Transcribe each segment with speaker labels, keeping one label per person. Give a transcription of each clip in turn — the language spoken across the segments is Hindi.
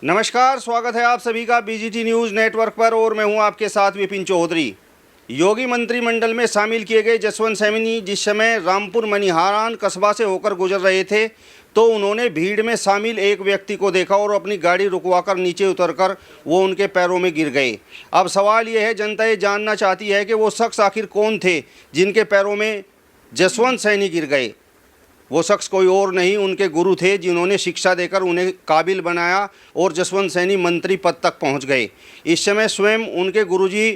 Speaker 1: नमस्कार, स्वागत है आप सभी का बीजीटी न्यूज़ नेटवर्क पर और मैं हूं आपके साथ विपिन चौधरी। योगी मंत्रिमंडल में शामिल किए गए जसवंत सैनी जिस समय रामपुर मनिहारान कस्बा से होकर गुजर रहे थे तो उन्होंने भीड़ में शामिल एक व्यक्ति को देखा और अपनी गाड़ी रुकवाकर नीचे उतरकर वो उनके पैरों में गिर गए। अब सवाल ये है, जनता ये जानना चाहती है कि वो शख्स आखिर कौन थे जिनके पैरों में जसवंत सैनी गिर गए। वो शख्स कोई और नहीं, उनके गुरु थे जिन्होंने शिक्षा देकर उन्हें काबिल बनाया और जसवंत सैनी मंत्री पद तक पहुंच गए। इस समय स्वयं उनके गुरुजी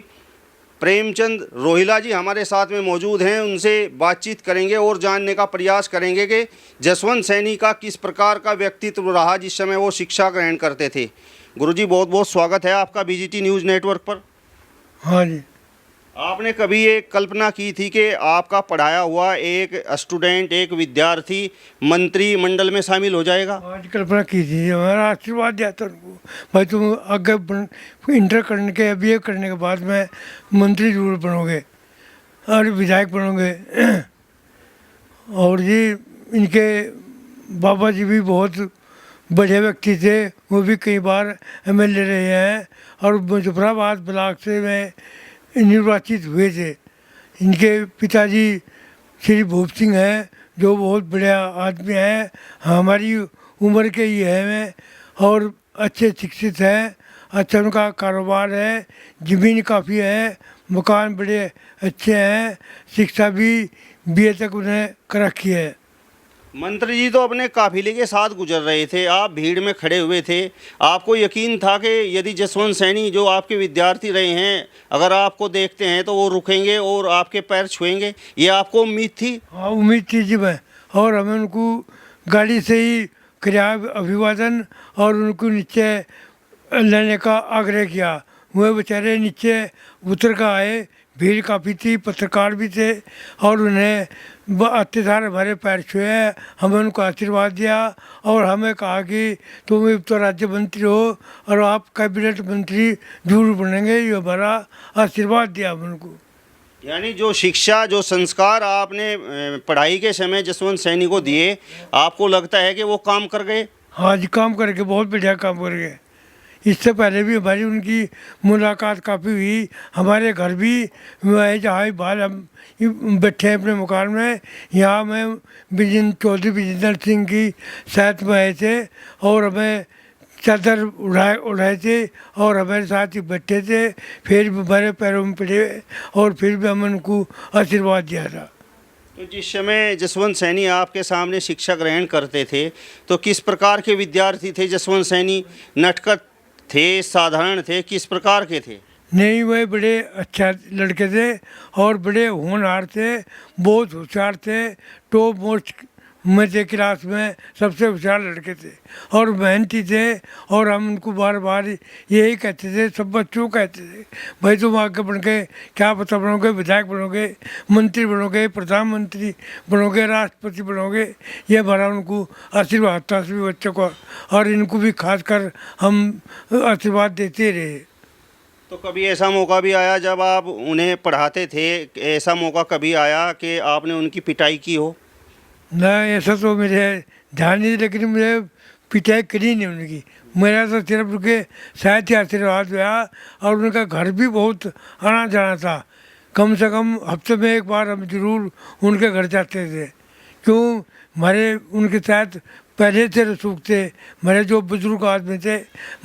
Speaker 1: प्रेमचंद रोहिला जी हमारे साथ में मौजूद हैं। उनसे बातचीत करेंगे और जानने का प्रयास करेंगे कि जसवंत सैनी का किस प्रकार का व्यक्तित्व रहा जिस समय वो शिक्षा ग्रहण करते थे। गुरुजी, बहुत बहुत स्वागत है आपका बीजीटी न्यूज़ नेटवर्क पर।
Speaker 2: हाँ जी।
Speaker 1: आपने कभी ये कल्पना की थी कि आपका पढ़ाया हुआ एक स्टूडेंट, एक विद्यार्थी मंत्रिमंडल में शामिल हो जाएगा?
Speaker 2: आज कल्पना की थी, हमारा आशीर्वाद दिया था उनको, भाई तुम आगे इंटर करने के BA करने के बाद में मंत्री जरूर बनोगे और विधायक बनोगे। और जी इनके बाबा जी भी बहुत बढ़िया व्यक्ति थे, वो भी कई बार MLA रहे हैं और मुजफ्फराबाद ब्लॉक से मैं निर्वाचित हुए थे। इनके पिताजी श्री भूप सिंह हैं जो बहुत बढ़िया आदमी हैं, हमारी उम्र के ही हैं और अच्छे शिक्षित हैं। अच्छा उनका कारोबार है, ज़मीन काफ़ी है, मकान बड़े अच्छे हैं, शिक्षा भी BA तक उन्हें कर रखी है।
Speaker 1: मंत्री जी तो अपने काफिले के साथ गुजर रहे थे, आप भीड़ में खड़े हुए थे। आपको यकीन था कि यदि जसवंत सैनी जो आपके विद्यार्थी रहे हैं अगर आपको देखते हैं तो वो रुकेंगे और आपके पैर छुएंगे, ये आपको उम्मीद थी?
Speaker 2: हाँ, उम्मीद थी जी मैं, और हमें उनको गाड़ी से ही किया अभिवादन और उनको नीचे लेने का आग्रह किया। वह बेचारे नीचे उतर कर आए, भीड़ काफ़ी थी, पत्रकार भी थे और उन्हें आते सार हमारे पैर छुए, हमें उनको आशीर्वाद दिया और हमें कहा कि तुम तो राज्य मंत्री हो और आप कैबिनेट मंत्री जरूर बनेंगे, ये हमारा आशीर्वाद दिया उनको।
Speaker 1: यानी जो शिक्षा, जो संस्कार आपने पढ़ाई के समय जसवंत सैनी को दिए, आपको लगता है कि वो काम कर गए?
Speaker 2: हाँ जी, काम करके बहुत बढ़िया काम कर गए। इससे पहले भी हमारी उनकी मुलाकात काफ़ी हुई, हमारे घर भी आए, जहाँ बाहर हम बैठे अपने मकान में, यहाँ मैं चौधरी विजेंद्र सिंह की साथ में आए थे और हमें चादर उड़ाए थे और हमारे साथ ही बैठे थे, फिर भी हमारे पैरों में पड़े और फिर भी हमने उनको आशीर्वाद दिया था।
Speaker 1: तो जिस समय जसवंत सैनी आपके सामने शिक्षा ग्रहण करते थे तो किस प्रकार के विद्यार्थी थे जसवंत सैनी? नटखट थे, साधारण थे, किस प्रकार के थे?
Speaker 2: नहीं, वह बड़े अच्छा लड़के थे और बड़े होनहार थे, बहुत होशियार थे, टॉप मोस्ट में थे, क्लास में सबसे होशियार लड़के थे और मेहनती थे। और हम उनको बार बार यही कहते थे, सब बच्चों को कहते थे, भाई तुम आगे बढ़ के क्या पता बनोगे, विधायक बनोगे, मंत्री बनोगे, प्रधानमंत्री बनोगे, राष्ट्रपति बनोगे। ये हमारा उनको आशीर्वाद था सभी बच्चों को और इनको भी खासकर हम आशीर्वाद देते रहे।
Speaker 1: तो कभी ऐसा मौका भी आया जब आप उन्हें पढ़ाते थे, ऐसा मौका कभी आया कि आपने उनकी पिटाई की हो?
Speaker 2: ना, ऐसा तो मेरे ध्यान नहीं, लेकिन मुझे पिटाई करी नहीं उनकी। मेरा तो सिर्फ उनके साथ ही आशीर्वाद हुआ और उनका घर भी बहुत आना जाना था, कम से कम हफ्ते में एक बार हम जरूर उनके घर जाते थे। क्यों? हमारे उनके साथ पहले से रसूख थे, मेरे जो बुजुर्ग आदमी थे,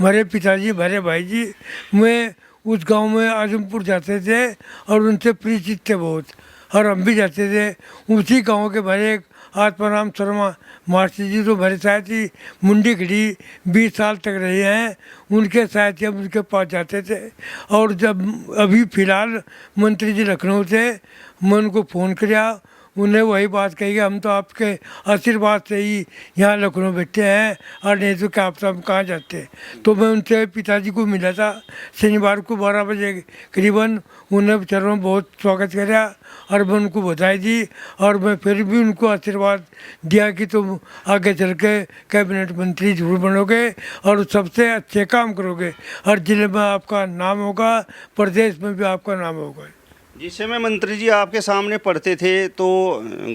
Speaker 2: मेरे पिताजी, मेरे भाई जी, मैं उस गांव में आजमपुर जाते थे और उनसे परिचित थे बहुत, और हम भी जाते थे। उसी गांव के मेरे एक आत्माराम शर्मा मास्टर जी तो मेरे साथ ही मुंडी खड़ी 20 साल तक रहे हैं, उनके साथ ही हम उनके पास जाते थे। और जब अभी फ़िलहाल मंत्री जी लखनऊ थे, मैं उनको फ़ोन किया, उन्हें वही बात कही कि हम तो आपके आशीर्वाद से ही यहाँ लखनऊ बैठे हैं और नहीं तो क्या आप सब कहाँ जाते। तो मैं उनसे पिताजी को मिला था शनिवार को 12 बजे करीबन। उन्हें बेचारों बहुत स्वागत किया और मैं उनको बधाई दी और मैं फिर भी उनको आशीर्वाद दिया कि तुम आगे चल के कैबिनेट मंत्री जरूर बनोगे और सबसे अच्छे काम करोगे और जिले में आपका नाम होगा, प्रदेश में भी आपका नाम होगा।
Speaker 1: जिस समय मंत्री जी आपके सामने पढ़ते थे तो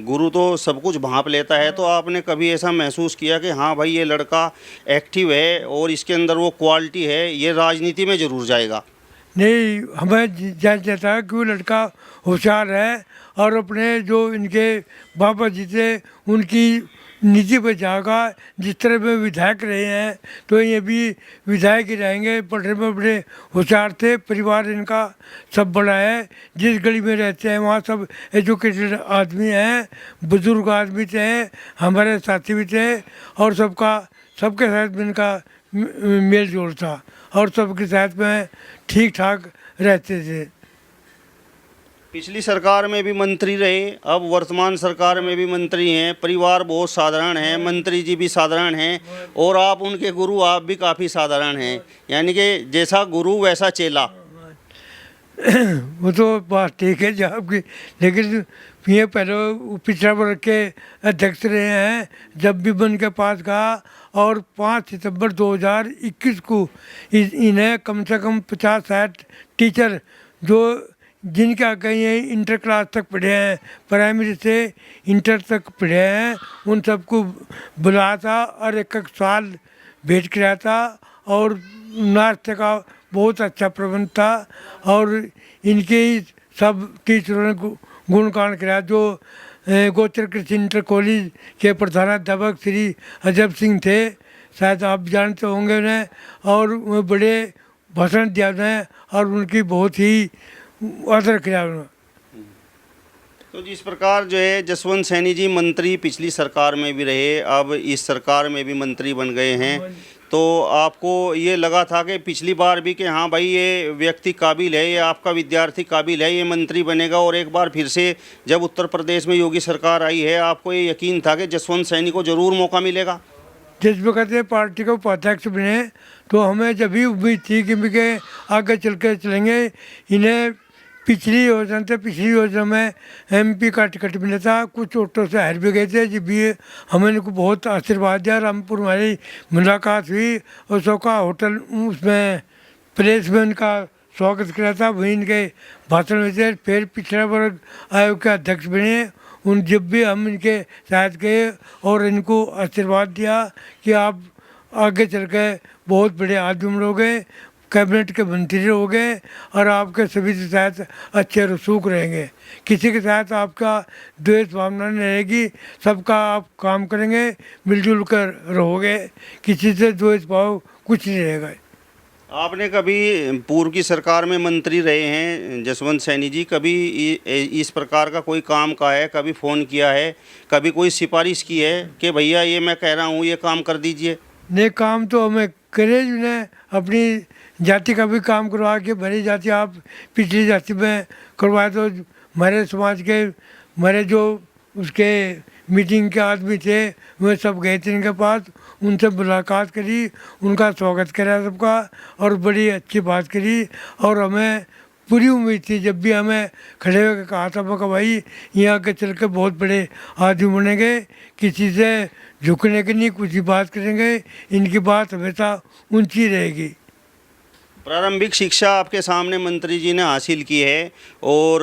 Speaker 1: गुरु तो सब कुछ भांप लेता है, तो आपने कभी ऐसा महसूस किया कि हाँ भाई ये लड़का एक्टिव है और इसके अंदर वो क्वालिटी है, ये राजनीति में ज़रूर जाएगा?
Speaker 2: नहीं, हमें जान जाता है कि वो लड़का होशियार है और अपने जो इनके बाबा जी थे उनकी नीति पर जाएगा। जिस तरह में विधायक रहे हैं तो ये भी विधायक ही रहेंगे। पढ़ने में बड़े होशियार थे, परिवार इनका सब बड़ा है। जिस गली में रहते हैं वहाँ सब एजुकेटेड आदमी हैं, बुजुर्ग आदमी थे, हमारे साथी भी थे और सबके साथ इनका मेल जोल था और सबके साथ में ठीक ठाक रहते थे।
Speaker 1: पिछली सरकार में भी मंत्री रहे, अब वर्तमान सरकार में भी मंत्री हैं, परिवार बहुत साधारण है, मंत्री जी भी साधारण हैं और आप उनके गुरु, आप भी काफ़ी साधारण हैं, यानी कि जैसा गुरु वैसा चेला।
Speaker 2: वो तो बात ठीक है जहाँ की, लेकिन ये पहले पिछड़ा वर्ग के अध्यक्ष रहे हैं। जब भी बन के पास गया और 5 सितंबर 2021 को इन्हें कम से कम 50-60 टीचर जो जिनका कहीं इंटर क्लास तक पढ़े हैं, प्राइमरी से इंटर तक पढ़े हैं, उन सबको बुलाया था और एक साल भेंट कराया था और नाश्ते का बहुत अच्छा प्रबंध था और इनके ही सब टीचरों ने गुणगान कराया। जो गोचर कृषि इंटर कॉलेज के प्रधानाध्यापक श्री अजब सिंह थे, शायद आप जानते होंगे उन्हें, और वो बड़े भाषण दिया उन्हें और उनकी बहुत ही आदर किया उन्होंने।
Speaker 1: तो जिस प्रकार जो है जसवंत सैनी जी मंत्री पिछली सरकार में भी रहे, अब इस सरकार में भी मंत्री बन गए हैं, तो आपको ये लगा था कि पिछली बार भी कि हाँ भाई ये व्यक्ति काबिल है, ये आपका विद्यार्थी काबिल है, ये मंत्री बनेगा, और एक बार फिर से जब उत्तर प्रदेश में योगी सरकार आई है आपको ये यकीन था कि जसवंत सैनी को ज़रूर मौका मिलेगा?
Speaker 2: जिस वक्त ये पार्टी के उपाध्यक्ष बने तो हमें जब भी उम्मीद थी कि इनके आगे चल के चलेंगे। इन्हें पिछली योजना में MP का टिकट मिला था, कुछ ऑटो से हार भी गए थे। जब भी हमें इनको बहुत आशीर्वाद दिया, रामपुर हमारी मुलाकात हुई और सबका होटल उसमें प्लेस में उनका स्वागत किया था, वहीं इनके भाषण में थे। फिर पिछड़ा वर्ग आयोग के अध्यक्ष बने, उन जब भी हम इनके साथ गए और इनको आशीर्वाद दिया कि आप आगे चल के बहुत बड़े आदमी लोगे, कैबिनेट के मंत्री हो गए और आपके सभी के साथ अच्छे रसूख रहेंगे, किसी के साथ आपका द्वेष भावना नहीं रहेगी, सबका आप काम करेंगे, मिलजुल कर रहोगे, किसी से द्वेष भाव कुछ नहीं रहेगा।
Speaker 1: आपने कभी पूर्व की सरकार में मंत्री रहे हैं जसवंत सैनी जी, कभी इस प्रकार का कोई काम का है, कभी फ़ोन किया है, कभी कोई सिफारिश की है कि भैया ये मैं कह रहा हूँ ये काम कर दीजिए?
Speaker 2: नहीं, काम तो हमें करे ने अपनी जाति का भी काम करवा के, भरी जाति आप पिछली जाति में करवाए तो हमारे समाज के हमारे जो उसके मीटिंग के आदमी थे वे सब गए थे इनके पास, उनसे मुलाकात करी, उनका स्वागत करा सबका और बड़ी अच्छी बात करी। और हमें पूरी उम्मीद थी, जब भी हमें खड़े होकर कहा था मैं भाई यहाँ के चल के बहुत बड़े आदमी बनेंगे, किसी से झुकने की नहीं, कुछ ही बात करेंगे, इनकी बात हमेशा ऊंची रहेगी।
Speaker 1: प्रारंभिक शिक्षा आपके सामने मंत्री जी ने हासिल की है और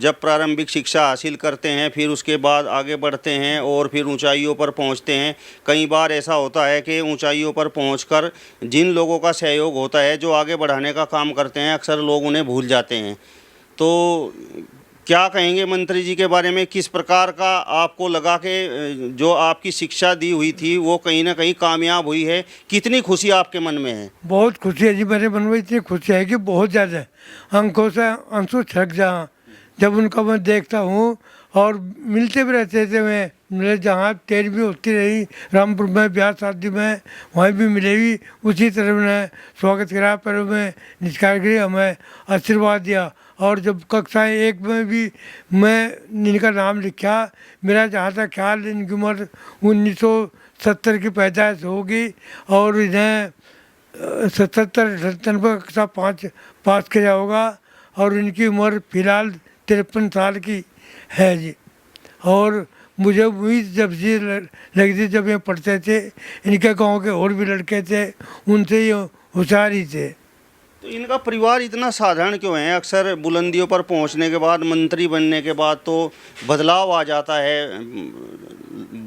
Speaker 1: जब प्रारंभिक शिक्षा हासिल करते हैं फिर उसके बाद आगे बढ़ते हैं और फिर ऊंचाइयों पर पहुंचते हैं। कई बार ऐसा होता है कि ऊंचाइयों पर पहुंचकर जिन लोगों का सहयोग होता है, जो आगे बढ़ाने का काम करते हैं, अक्सर लोग उन्हें भूल जाते हैं। तो क्या कहेंगे मंत्री जी के बारे में, किस प्रकार का आपको लगा कि जो आपकी शिक्षा दी हुई थी वो कहीं ना कहीं कामयाब हुई है, कितनी खुशी आपके मन में है?
Speaker 2: बहुत खुशी है जी, मेरे मन में इतनी खुशी है कि बहुत ज़्यादा आंखों से आंसू छक जा जब उनका मैं देखता हूँ। और मिलते भी रहते थे, मैं मेरे जहाँ 13वीं होती रही रामपुर में ब्याह शादी में, वहीं भी मिलेगी, उसी तरह मैंने स्वागत करा, पर मैं निष्कार करी, हमें आशीर्वाद दिया। और जब कक्षा 1 में भी मैं इनका नाम लिखा, मेरा जहाँ तक ख्याल इनकी उम्र 1970 की पैदाइश होगी और इन्हें 77-98 कक्षा 5 पास किया होगा और इनकी उम्र फ़िलहाल 53 साल की है जी। और मुझे उम्मीद जब से लगी थी, जब ये पढ़ते थे, इनके गांव के और भी लड़के थे, उनसे ये होशियार ही थे।
Speaker 1: तो इनका परिवार इतना साधारण क्यों है? अक्सर बुलंदियों पर पहुंचने के बाद, मंत्री बनने के बाद तो बदलाव आ जाता है,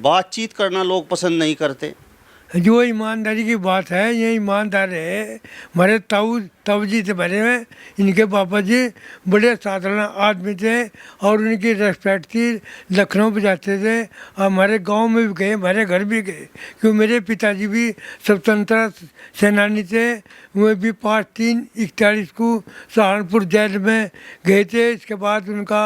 Speaker 1: बातचीत करना लोग पसंद नहीं करते।
Speaker 2: जो ईमानदारी की बात है, ये ईमानदार है। हमारे ताऊ जी थे भरे में, इनके पापा जी बड़े साधारण आदमी थे और उनकी रेस्पेक्ट थी। लखनऊ पे जाते थे, हमारे गांव में भी गए, हमारे घर भी गए, क्योंकि मेरे पिताजी भी स्वतंत्रता सेनानी थे। वे भी 5/3/41 को सहारनपुर जेल में गए थे। इसके बाद उनका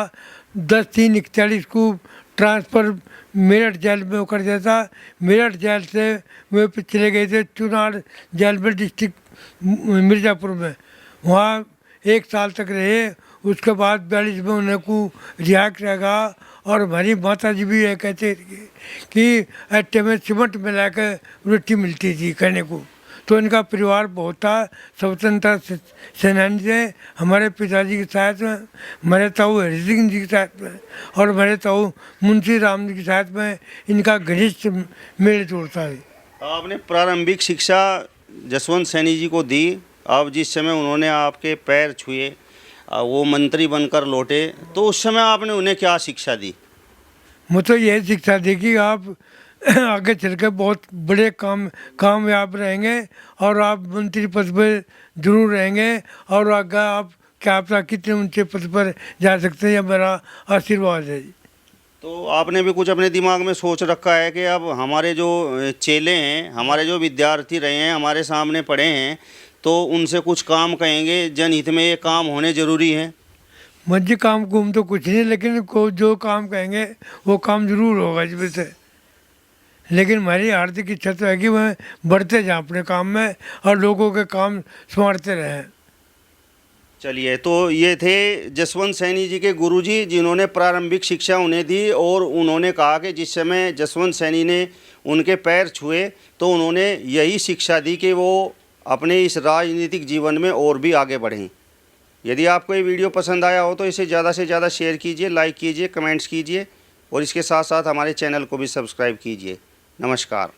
Speaker 2: 10/3/41 को ट्रांसफ़र मेरठ जेल में होकर दिया था। मेरठ जेल से वे चले गए थे चुनार जेल में, डिस्ट्रिक्ट मिर्ज़ापुर में। वहाँ 1 साल तक रहे। उसके बाद 42 में उन्हें को रिहा किया गया। और हमारी माता जी भी ये कहते थे कि अट्टे में सीमेंट मिला कर रोटी मिलती थी खाने को। तो इनका परिवार बहुत था, स्वतंत्रता सेनानी थे। हमारे पिताजी के साथ में, हमारे ताऊ हरि सिंह जी के साथ में और हमारे ताऊ मुंशी राम जी के साथ में इनका घनिष्ठ मेल जोल था।
Speaker 1: आपने प्रारंभिक शिक्षा जसवंत सैनी जी को दी। अब जिस समय उन्होंने आपके पैर छुए, वो मंत्री बनकर लौटे, तो उस समय आपने उन्हें क्या शिक्षा दी?
Speaker 2: मुझे यही शिक्षा दी कि आप आगे चलकर बहुत बड़े कामयाब रहेंगे और आप मंत्री पद पर जरूर रहेंगे और आगे आप क्या पता कितने ऊंचे पद पर जा सकते हैं। यह मेरा आशीर्वाद है जी।
Speaker 1: तो आपने भी कुछ अपने दिमाग में सोच रखा है कि अब हमारे जो चेले हैं, हमारे जो विद्यार्थी रहे हैं, हमारे सामने पढ़े हैं, तो उनसे कुछ काम कहेंगे, जनहित में ये काम होने ज़रूरी है?
Speaker 2: मुझे काम कुम तो कुछ नहीं, लेकिन को जो काम कहेंगे वो काम जरूर होगा इसमें से। लेकिन हमारी हार्दिक इच्छा तो है कि वह बढ़ते जाएं अपने काम में और लोगों के काम संवारते रहें।
Speaker 1: चलिए, तो ये थे जसवंत सैनी जी के गुरुजी, जिन्होंने प्रारंभिक शिक्षा उन्हें दी और उन्होंने कहा कि जिस समय जसवंत सैनी ने उनके पैर छुए तो उन्होंने यही शिक्षा दी कि वो अपने इस राजनीतिक जीवन में और भी आगे बढ़ें। यदि आपको ये वीडियो पसंद आया हो तो इसे ज़्यादा से ज़्यादा शेयर कीजिए, लाइक कीजिए, कमेंट्स कीजिए और इसके साथ साथ हमारे चैनल को भी सब्सक्राइब कीजिए। नमस्कार।